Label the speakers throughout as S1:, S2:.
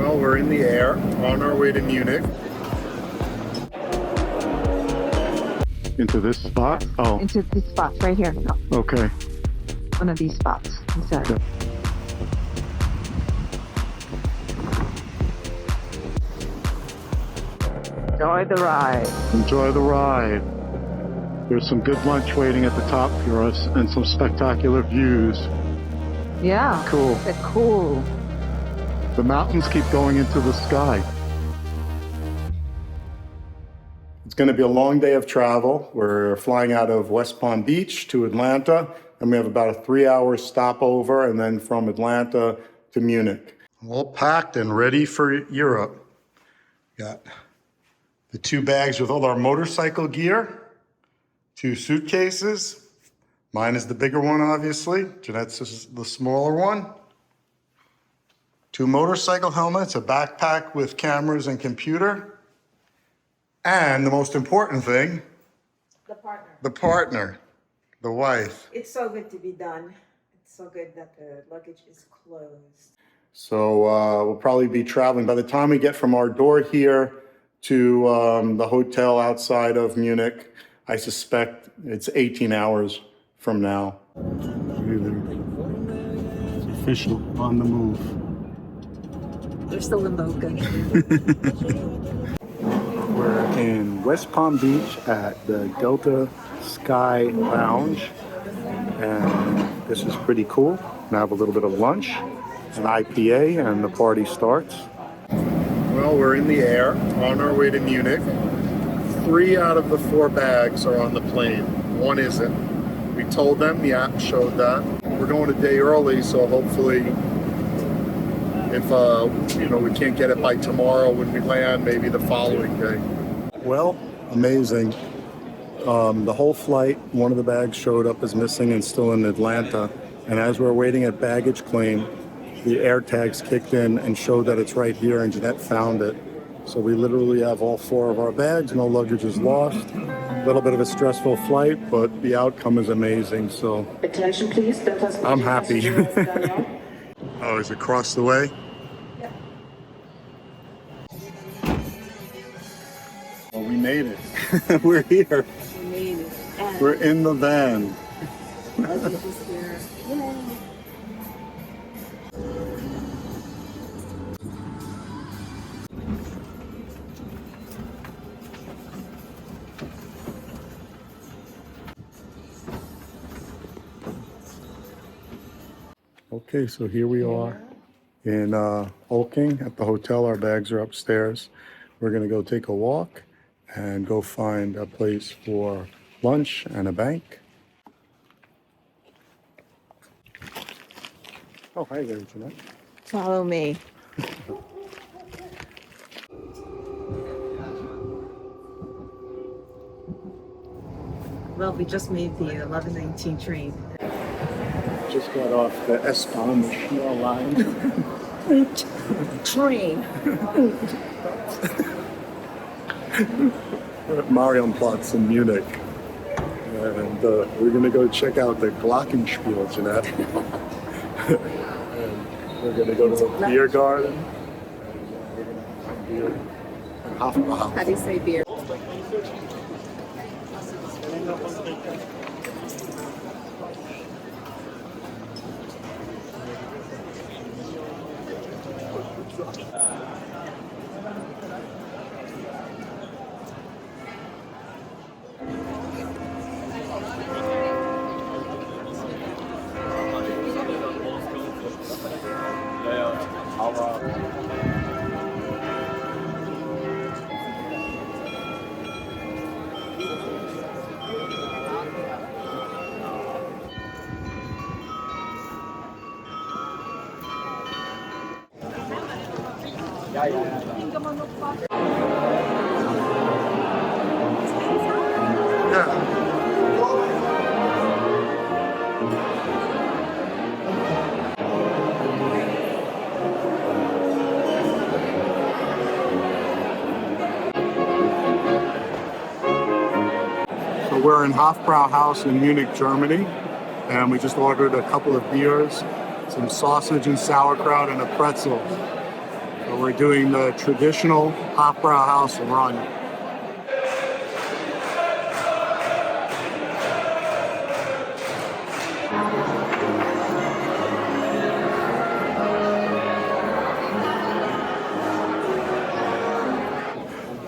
S1: Well, we're in the air on our way to Munich. Into this spot? Oh.
S2: Into this spot right here. No,
S1: Okay.
S2: one of these spots. Exactly.
S1: Okay.
S2: Enjoy the ride.
S1: Enjoy the ride. There's some good lunch waiting at the top for us and some spectacular views.
S2: Yeah.
S1: Cool.
S2: They're cool.
S1: The mountains keep going into the sky. It's going to be a long day of travel. We're flying out of West Palm Beach to Atlanta, and we have about a 3-hour stopover, and then from Atlanta to Munich. All packed and ready for Europe. Got the 2 bags with all our motorcycle gear, 2 suitcases. Mine is the bigger one, obviously. Jeanette's is the smaller one. 2 motorcycle helmets, a backpack with cameras and computer. And the most important thing, the partner, the wife.
S3: It's so good to be done. It's so good that the luggage is closed.
S1: So we'll probably be traveling. By the time we get from our door here to the hotel outside of Munich, I suspect it's 18 hours from now. It's official, on the move.
S2: They're still in Boca.
S1: We're in West Palm Beach at the Delta Sky Lounge, and this is pretty cool. Gonna have a little bit of lunch, an IPA, and the party starts. Well, we're in the air on our way to Munich. 3 out of the 4 bags are on the plane. 1 isn't. We told them, the app showed that. We're going a day early, so hopefully if we can't get it by tomorrow when we land, maybe the following day. Well, amazing. The whole flight, one of the bags showed up as missing and still in Atlanta. And as we're waiting at baggage claim, the air tags kicked in and showed that it's right here, and Jeanette found it. So we literally have all 4 of our bags, no luggage is lost. A little bit of a stressful flight, but the outcome is amazing, so
S4: Attention, please.
S1: I'm happy. Oh, is it across the way?
S3: Yep.
S1: Well, we made it. We're here.
S3: We made it. And
S1: We're in the van.
S3: luggage is here. Yay.
S1: Okay, so here we are in Olking at the hotel. Our bags are upstairs. We're gonna go take a walk and go find a place for lunch and a bank. Oh, hi there, Jeanette.
S3: Follow me. Well, we just made the 11:19 train.
S1: Just got off the S-Bahn line.
S3: Train.
S1: We're at Marienplatz in Munich. And we're gonna go check out the Glockenspiel, Jeanette. And we're gonna go to the beer garden. And we're gonna have beer and Hofbrauhaus.
S3: How do you say beer?
S1: So we're in Hofbrauhaus in Munich, Germany, and we just ordered a couple of beers, some sausage and sauerkraut, and a pretzel. So So we're doing the traditional opera house run.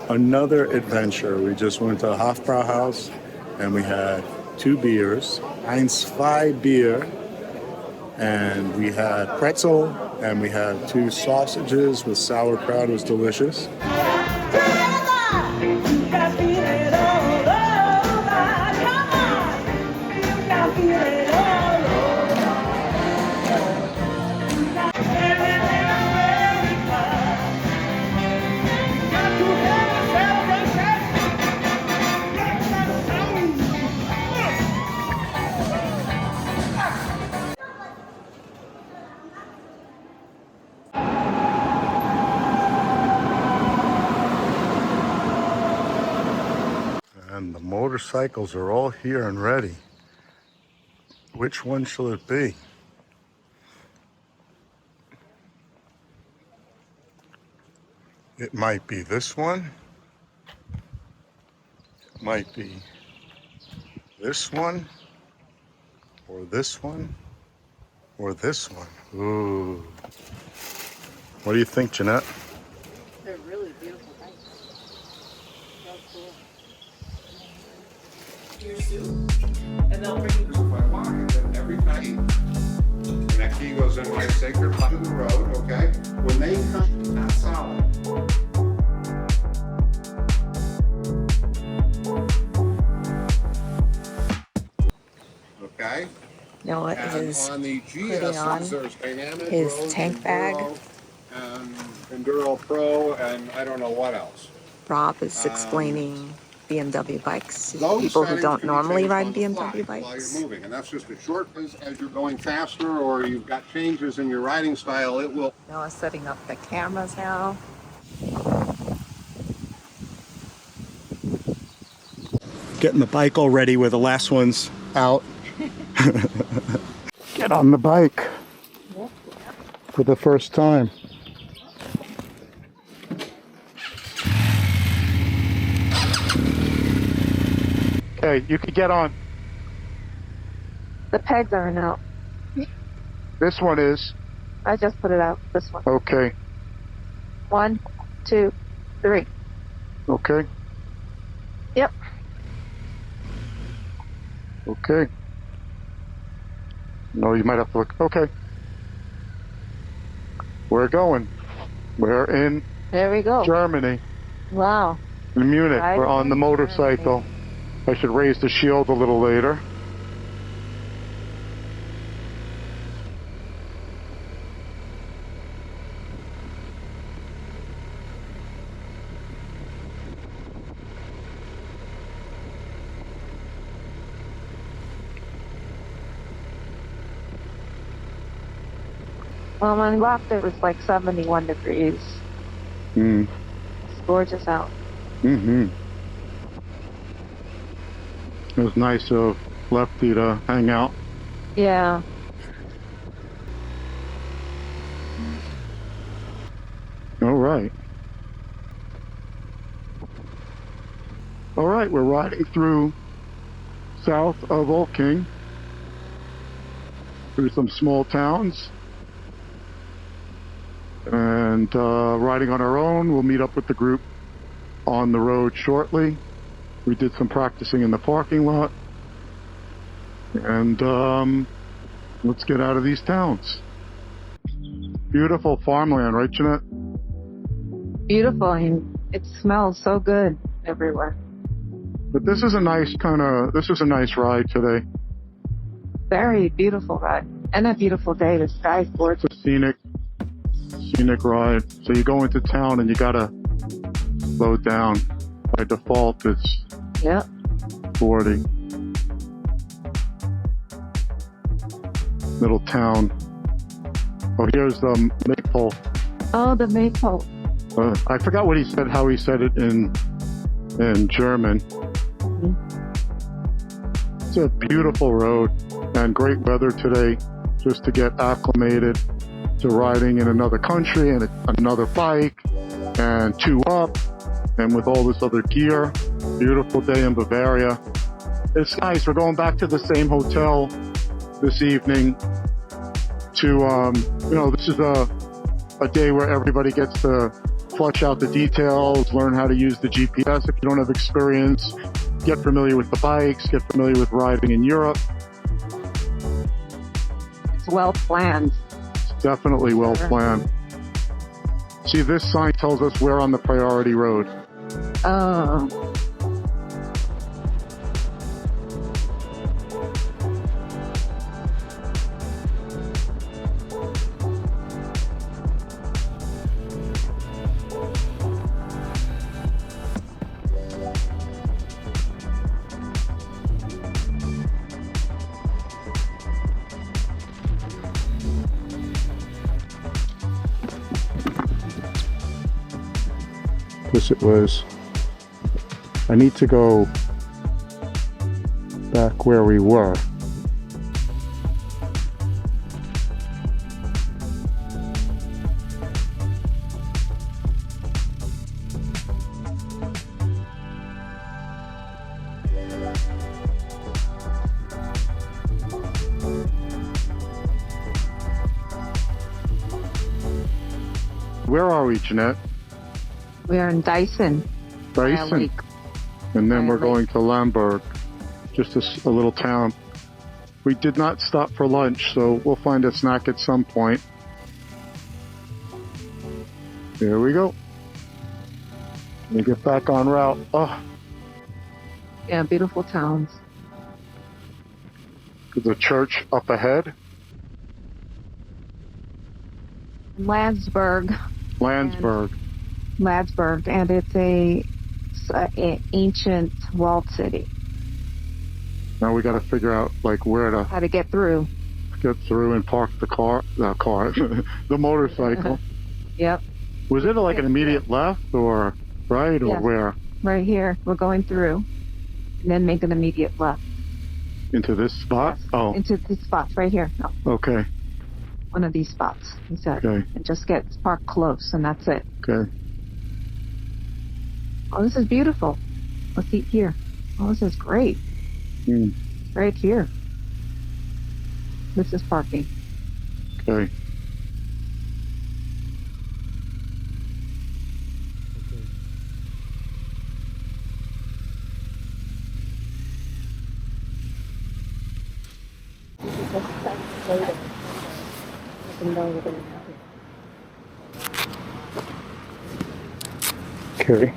S1: Another adventure. We just went to Hofbrauhaus and we had 2 beers, Zwei Bier, and we had pretzel and we had 2 sausages with sauerkraut. It was delicious. And the motorcycles are all here and ready. Which one shall it be? It might be this one. It might be this one. Or this one. Or this one. Ooh. What do you think, Jeanette?
S2: They're really beautiful bikes. So cool.
S3: And they'll bring you
S4: This is my wine, and every night, and that key goes in my sacred part of the road, okay? When they come, not solid. Okay?
S3: Noah
S4: And
S3: is
S4: on the
S3: putting on
S4: GS, there's dynamic
S3: his
S4: road,
S3: tank bag.
S4: and Enduro Pro, and I don't know what else.
S3: Rob is explaining BMW bikes to
S4: Those
S3: people who
S4: settings
S3: don't
S4: can be
S3: normally
S4: changed
S3: ride
S4: on the fly
S3: BMW
S4: while
S3: bikes.
S4: you're moving, and that's just a short as you're going faster or you've got changes in your riding style, it will.
S3: Noah's setting up the cameras now.
S1: Getting the bike all ready where the last one's out. Get on the bike for the first time. Okay, you can get on.
S2: The pegs aren't out.
S1: This one is.
S2: I just put it out. This one.
S1: Okay.
S2: 1, 2, 3.
S1: Okay.
S2: Yep.
S1: Okay. No, you might have to look. Okay. We're going. We're in
S2: There we go.
S1: Germany,
S2: Wow.
S1: in Munich.
S2: Right
S1: We're on the
S2: in
S1: motorcycle. I should raise the shield a little later.
S2: Well, when we left, it was like 71 degrees.
S1: Mm.
S2: It's gorgeous out.
S1: Mm-hmm. It was nice of Lefty to hang out.
S2: Yeah.
S1: All right. All right, we're riding through south of Olking, through some small towns, and riding on our own. We'll meet up with the group on the road shortly. We did some practicing in the parking lot, and let's get out of these towns. Beautiful farmland, right, Jeanette?
S2: Beautiful. And it smells so good everywhere.
S1: But this is a nice nice ride today.
S2: Very beautiful ride. And a beautiful day. The sky's gorgeous.
S1: It's a scenic ride. So you go into town and you gotta slow down. By default, it's
S2: Yep.
S1: 40. Little town. Oh, here's the Maple.
S2: Oh, the maple.
S1: I forgot what he said, how he said it in German. It's a beautiful road and great weather today just to get acclimated. to riding in another country and another bike and 2 up and with all this other gear. Beautiful day in Bavaria. It's nice. We're going back to the same hotel this evening to, this is a day where everybody gets to flush out the details, learn how to use the GPS if you don't have experience, get familiar with the bikes, get familiar with riding in Europe.
S2: It's well planned.
S1: It's definitely well planned. See, this sign tells us we're on the priority road.
S2: Oh.
S1: This it was. I need to go back where we were. Where are we, Jeanette?
S2: We are in Dyson.
S1: Dyson. And then we're going to Landsberg, just a little town. We did not stop for lunch, so we'll find a snack at some point. Here we go. Let me get back on route. Oh,
S2: Yeah, beautiful towns.
S1: the church up ahead.
S2: Landsberg.
S1: Landsberg.
S2: Landsberg, and it's a ancient walled city.
S1: Now we got to figure out like where to
S2: How to get through.
S1: get through and park the the motorcycle.
S2: Yep,
S1: Was it like an immediate left or right or
S2: Yes.
S1: where?
S2: right here. We're going through, and then make an immediate left
S1: Into this spot? Oh,
S2: into these spots right here. No,
S1: okay,
S2: one of these spots. He said,
S1: okay,
S2: and just get parked close, and that's it.
S1: okay.
S2: Oh, this is beautiful. Let's eat here. Oh, this is great.
S1: Hmm.
S2: Right here. This is parking.
S1: Okay. Okay.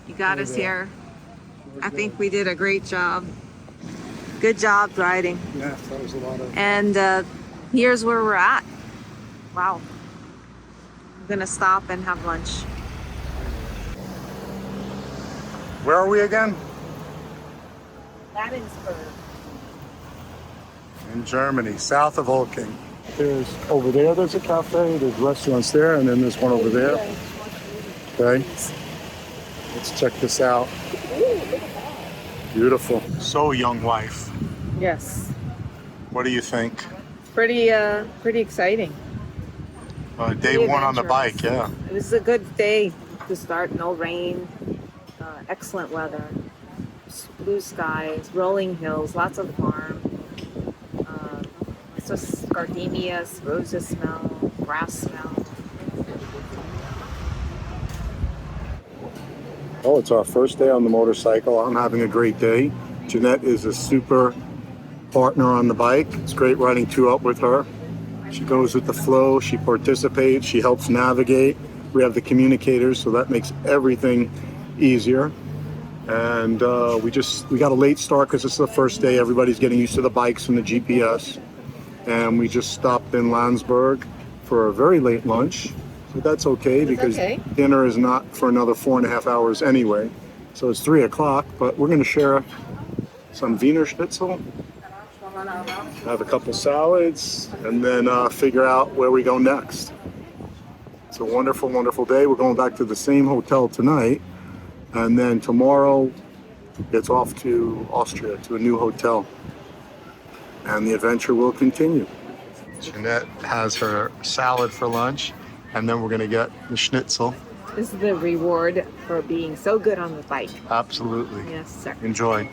S3: You got us here. I think we did a great job. Good job riding.
S1: Yeah, that was a lot of.
S3: And here's where we're at. Wow. I'm gonna stop and have lunch.
S1: Where are we again?
S3: Landsberg.
S1: In Germany, south of Holking. There's over there's a cafe, there's restaurants there, and then there's one over there. Okay. Let's check this out. Beautiful. So, young wife,
S3: Yes.
S1: what do you think?
S3: Pretty exciting.
S1: Day one on the bike, yeah.
S3: It was a good day to start. No rain. Excellent weather. Blue skies, rolling hills, lots of farm. It's just gardenias, roses smell, grass smell.
S1: Oh, it's our first day on the motorcycle. I'm having a great day. Jeanette is a super partner on the bike. It's great riding 2 up with her. She goes with the flow, she participates, she helps navigate. We have the communicators, so that makes everything easier. And we got a late start because it's the first day. Everybody's getting used to the bikes and the GPS. And we just stopped in Landsberg for a very late lunch. But that's okay because dinner is not for another 4.5 hours anyway. So it's 3 o'clock, but we're going to share some Wiener Schnitzel, have a couple salads, and then figure out where we go next. It's a wonderful, wonderful day. We're going back to the same hotel tonight, and then tomorrow it's off to Austria, to a new hotel. And the adventure will continue. Jeanette has her salad for lunch, and then we're gonna get the schnitzel.
S3: This is the reward for being so good on the bike.
S1: Absolutely.
S3: Yes, sir.
S1: Enjoy.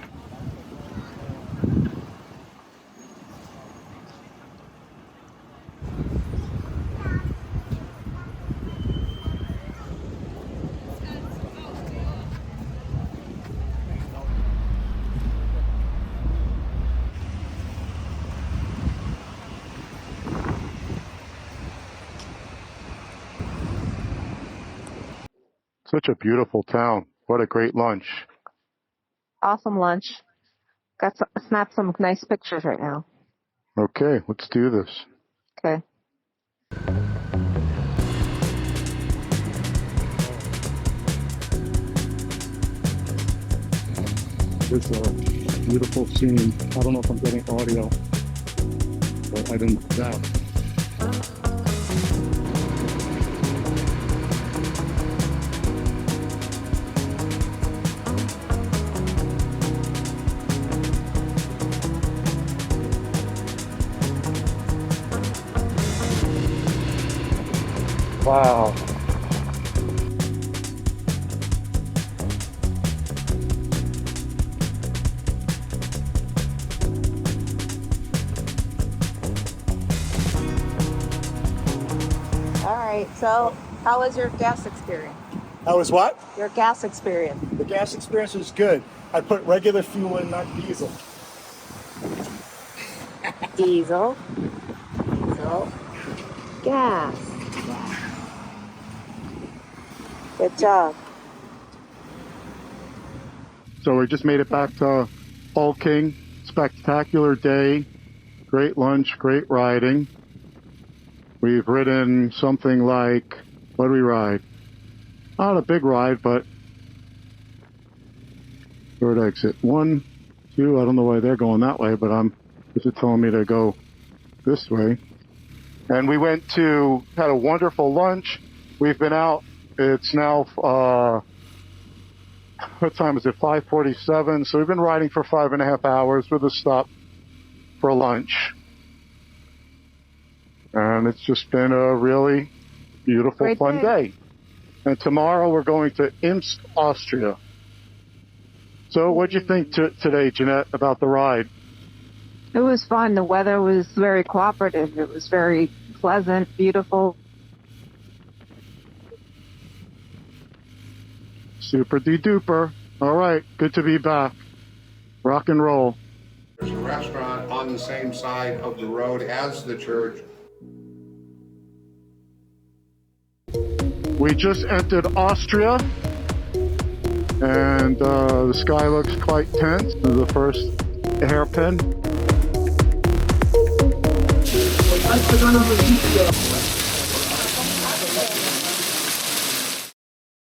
S1: Such a beautiful town. What a great lunch.
S2: Awesome lunch. Snap some nice pictures right now.
S1: Okay, let's do this.
S2: Okay.
S1: It's a beautiful scene. I don't know if I'm getting audio, but I didn't doubt. Wow.
S3: All right. So, how was your gas experience?
S5: That was what?
S3: Your gas experience.
S5: The gas experience was good. I put regular fuel in, not diesel.
S3: Diesel. Gas. Good job.
S1: So we just made it back to Old King. Spectacular day. Great lunch, great riding. We've ridden something like, what do we ride? Not a big ride, but third exit. 1, 2, I don't know why they're going that way, but this is telling me to go this way. And we had a wonderful lunch. We've been out. It's now, what time is it? 5:47. So we've been riding for 5.5 hours with a stop for lunch. And it's just been a really beautiful,
S2: Great
S1: fun day. And tomorrow we're going to Imst, Austria. So what'd you think today, Jeanette, about the ride?
S2: It was fun. The weather was very cooperative. It was very pleasant, beautiful.
S1: Super de duper. All right, good to be back. Rock and roll.
S4: There's a restaurant on the same side of the road as the church.
S1: We just entered Austria, and the sky looks quite tense. This is the first hairpin.